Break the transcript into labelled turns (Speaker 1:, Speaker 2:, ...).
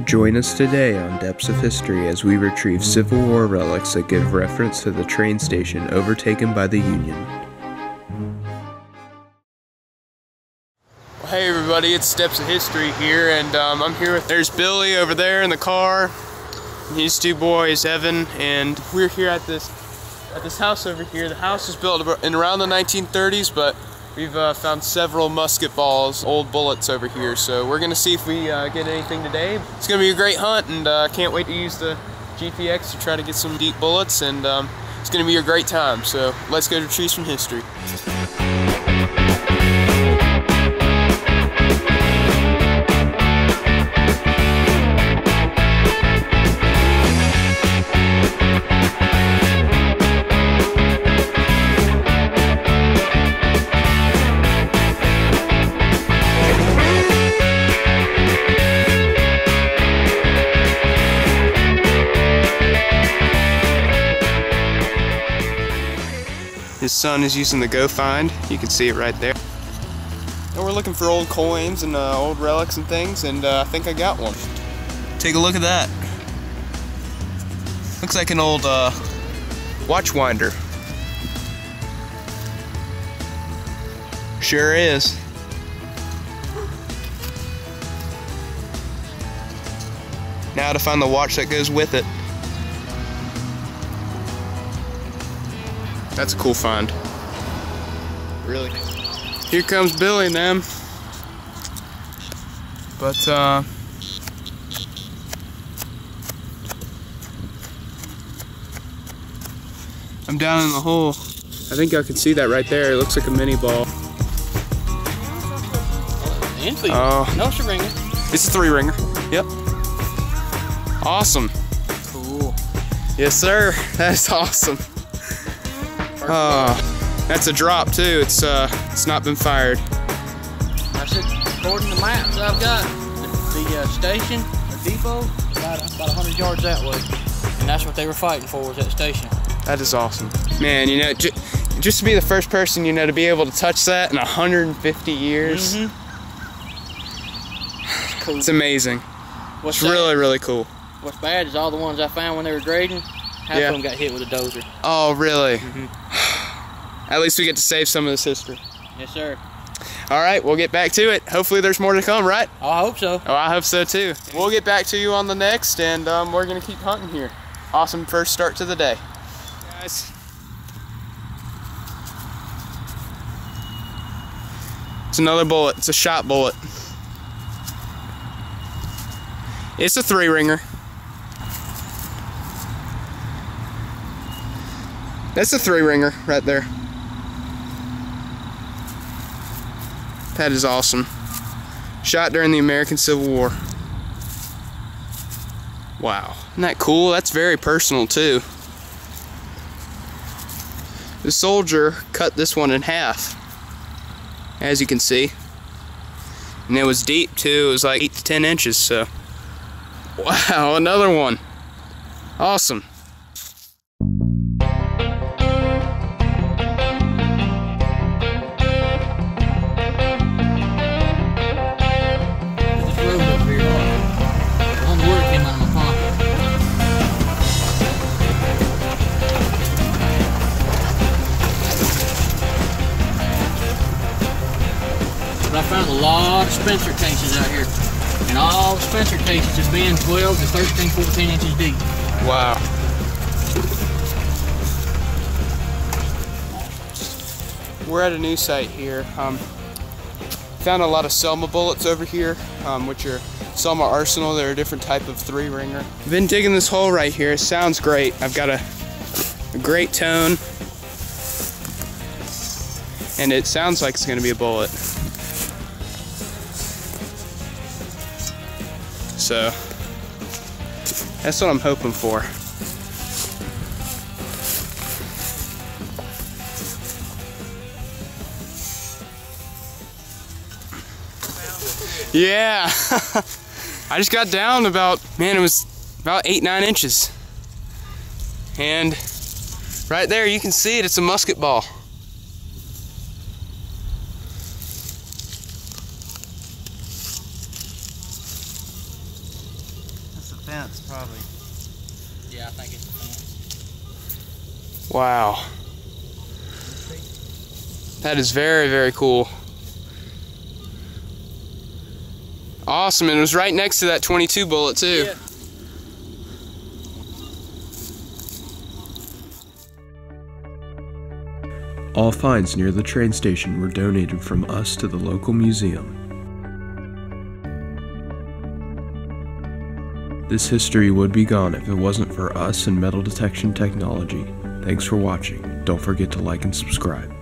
Speaker 1: Join us today on Depths of History as we retrieve Civil War relics that give reference to the train station overtaken by the Union.
Speaker 2: Well, hey everybody, it's Depths of History here, and I'm here with, there's Billy over there in the car, and his two boys, Evan, and we're here at this house over here. The house was built in around the 1930s, but we've found several musket balls, old bullets over here, so we're gonna see if we get anything today. It's gonna be a great hunt, and can't wait to use the GPX to try to get some deep bullets, and it's gonna be a great time. So let's go retrieve some history. His son is using the Go Find. You can see it right there. And we're looking for old coins and old relics and things, and I think I got one. Take a look at that. Looks like an old watch winder. Sure is. Now to find the watch that goes with it. That's a cool find. Really. Here comes Billy and them. But I'm down in the hole. I think I can see that right there. It looks like a mini ball. Oh.
Speaker 3: No, it's a ringer.
Speaker 2: It's a 3-ringer. Yep. Awesome.
Speaker 3: Cool.
Speaker 2: Yes, sir. That's awesome. That's a drop too. It's not been fired.
Speaker 3: I said, according to the maps I've got, the station or depot about 100 yards that way, and that's what they were fighting for, was that station.
Speaker 2: That is awesome, man. You know, just to be the first person, you know, to be able to touch that in 150 years.
Speaker 3: Mm-hmm. It's cool.
Speaker 2: It's amazing. It's really, really cool.
Speaker 3: What's bad is all the ones I found when they were grading, half of them got hit with a dozer.
Speaker 2: Oh, really?
Speaker 3: Mm-hmm.
Speaker 2: At least we get to save some of this history.
Speaker 3: Yes, sir.
Speaker 2: All right, we'll get back to it. Hopefully there's more to come, right?
Speaker 3: Oh, I hope so.
Speaker 2: Oh, I hope so too. We'll get back to you on the next, and we're gonna keep hunting here. Awesome first start to the day. Guys. It's another bullet. It's a shot bullet. It's a 3-ringer. That's a 3-ringer right there. That is awesome. Shot during the American Civil War. Wow. Isn't that cool? That's very personal too. The soldier cut this one in half, as you can see. And it was deep too. It was like 8 to 10 inches, so. Wow, another one. Awesome.
Speaker 3: I found a lot of Spencer cases out here, and all the Spencer cases have been 12 to 13, 14 inches deep.
Speaker 2: Wow. We're at a new site here. Found a lot of Selma bullets over here, which are Selma Arsenal. They're a different type of 3-ringer. Been digging this hole right here. It sounds great. I've got a great tone, and it sounds like it's going to be a bullet. So that's what I'm hoping for. Yeah. I just got down about, man, it was about 8-9 inches. And right there you can see it, it's a musket ball.
Speaker 3: fence, probably. Yeah, I think it's the fence.
Speaker 2: Wow. That is very, very cool. Awesome, and it was right next to that 22 bullet too.
Speaker 3: Yeah.
Speaker 1: All finds near the train station were donated from us to the local museum. This history would be gone if it wasn't for us and metal detection technology. Thanks for watching. Don't forget to like and subscribe.